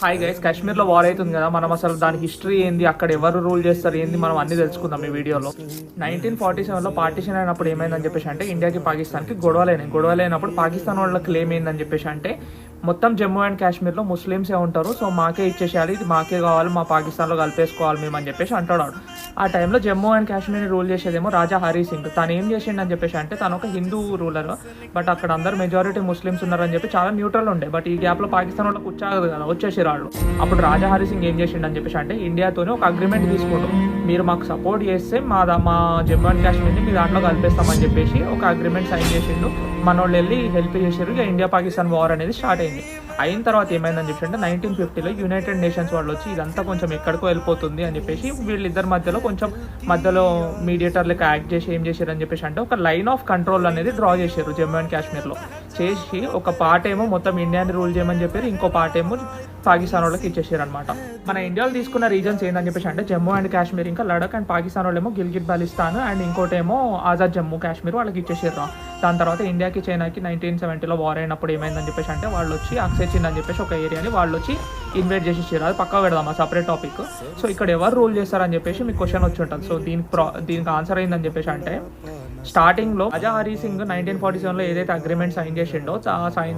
Hi guys, కాశ్మీర్లో war అవుతుంది కదా. మనం అసలు దాని హిస్టరీ ఏంది, అక్కడ ఎవరు రూల్ చేస్తారు ఏంది, మనం అన్ని తెలుసుకుందాం ఈ వీడియోలో. 1947లో పార్టీషన్ అయినప్పుడు ఏమైందని చెప్పేసి అంటే ఇండియాకి పాకిస్తాన్కి గొడవలైనప్పుడు పాకిస్తాన్ వాళ్ళ క్లెయిమ్ ఏందని చెప్పేసి అంటే మొత్తం జమ్మూ అండ్ కాశ్మీర్లో ముస్లిమ్సే ఉంటారు, సో మాకే ఇచ్చేసేయాలి, ఇది మాకే కావాలి, మా పాకిస్తాన్లో కలిపేసుకోవాలి మేము అని చెప్పేసి అంటాడు. ఆ టైంలో జమ్మూ అండ్ కాశ్మీర్ని రూల్ చేసేదేమో రాజా హరి సింగ్. తను ఏం చేసిండని చెప్పేసి అంటే తను ఒక హిందూ రూలర్, బట్ అక్కడ అందరు మెజారిటీ ముస్లిమ్స్ ఉన్నారని చెప్పి చాలా న్యూట్రల్ ఉండే. బట్ ఈ గ్యాప్లో పాకిస్తాన్ వాళ్ళకి వచ్చాగదు కదా, వచ్చేసి రాళ్ళు. అప్పుడు రాజా హరి సింగ్ ఏం చేసిండని చెప్పేసి అంటే ఇండియాతోనే ఒక అగ్రిమెంట్ తీసుకుంటారు, మీరు మాకు సపోర్ట్ చేస్తే మా జమ్మూ అండ్ కాశ్మీర్ని మీ దాంట్లో కలిపేస్తామని చెప్పేసి ఒక అగ్రిమెంట్ సైన్ చేసిండు. మనోళ్ళు వెళ్ళి హెల్ప్ చేసారు. ఇక ఇండియా పాకిస్తాన్ వార్ అనేది స్టార్ట్ అయింది. అయిన తర్వాత ఏమైందని చెప్పి అంటే 1950లో యునైటెడ్ నేషన్స్ వాళ్ళు వచ్చి ఇదంతా కొంచెం ఎక్కడికో వెళ్ళిపోతుంది అని చెప్పేసి వీళ్ళిద్దరి మధ్యలో మీడియేటర్ లెక్క యాక్ట్ చేసి ఏం చేశారు అని చెప్పేసి అంటే ఒక లైన్ ఆఫ్ కంట్రోల్ అనేది డ్రా చేశారు జమ్మూ అండ్ కాశ్మీర్లో. చేసి ఒక పార్ట్ ఏమో మొత్తం ఇండియాని రూల్ చేయమని చెప్పారు, ఇంకో పార్ట్ ఏమో పాకిస్తాన్ వాళ్ళకి ఇచ్చేసారు అనమాట. మన ఇండియాలో తీసుకున్న రీజన్స్ ఏందని చెప్పేసి అంటే జమ్మూ అండ్ కాశ్మీర్, ఇంకా లడక్, అండ్ పాకిస్తాన్ వాళ్ళేమో గిల్గిట్ బాలిస్తాన్, అండ్ ఇంకోటేమో ఆజాద్ జమ్మూ కాశ్మీర్ వాళ్ళకి ఇచ్చేసారు. దాని తర్వాత ఇండియాకి చైనాకి 1970లో వార్ అయినప్పుడు ఏమైందని చెప్పేసి అంటే వాళ్ళు వచ్చి అక్సేచిన్ అని చెప్పేసి ఒక ఏరియాని వాళ్ళు వచ్చి ఇన్వైట్ చేసేసారు. అది పక్కా పెడదాం, ఆ సపరేట్ టాపిక్. సో ఇక్కడ ఎవరు రూల్ చేస్తారని చెప్పేసి మీకు క్వశ్చన్ వచ్చి ఉంటుంది. సో దీనికి ఆన్సర్ అయిందని చెప్పేసి అంటే స్టార్టింగ్లో రాజా హరి సింగ్ 1947లో ఏదైతే అగ్రిమెంట్ సైన్ చేసిండో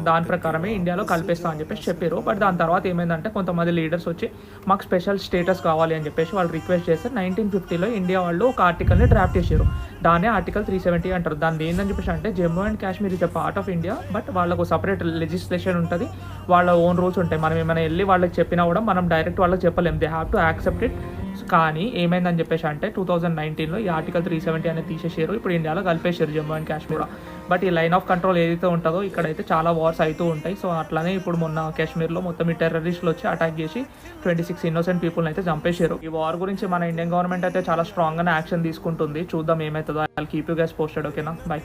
దాని ప్రకారమే ఇండియాలో కలిపేస్తా అని చెప్పేసి చెప్పారు. బట్ దాని తర్వాత ఏమైందంటే కొంతమంది లీడర్స్ వచ్చి మాకు స్పెషల్ స్టేటస్ కావాలి అని చెప్పేసి వాళ్ళు రిక్వెస్ట్ చేస్తే 1950లో ఇండియా వాళ్ళు ఒక ఆర్టికల్ని డ్రాఫ్ట్ చేశారు. దాన్ని ఆర్టికల్ 370 అంటారు. దాన్ని ఏందని చెప్పేసి అంటే Jammu and Kashmir is a part of India, but వాళ్ళకు సపరేట్ లెజిస్లేషన్ ఉంటుంది, వాళ్ళ ఓన్ రూల్స్ ఉంటాయి. మనం ఏమైనా వెళ్ళి వాళ్ళకి చెప్పినా కూడా మనం డైరెక్ట్ వాళ్ళకి చెప్పలేం, they have to accept it. కానీ ఏమైందని చెప్పేసి అంటే 2019లో ఈ ఆర్టికల్ 370 అనేది తీసేసారు. ఇప్పుడు ఇండియాలో కలిపేసారు జమ్మూ అండ్ కాశ్మీర్. బట్ ఈ లైన్ ఆఫ్ కంట్రోల్ ఏదైతే ఉంటుందో ఇక్కడైతే చాలా వార్స్ అవుతూ ఉంటాయి. సో అట్లానే ఇప్పుడు మొన్న కాశ్మీర్లో మొత్తం ఈ టెర్రరిస్టులు వచ్చి అటాక్ చేసి 26 ఇన్నోసెంట్ పీపుల్ని అయితే చంపేశారు. ఈ వార్ గురించి మన ఇండియన్ గవర్నమెంట్ అయితే చాలా స్ట్రాంగ్గానే యాక్షన్ తీసుకుంటుంది. చూద్దాం ఏమవుతుందో. I will keep you guys posted. ఓకేనా, బై.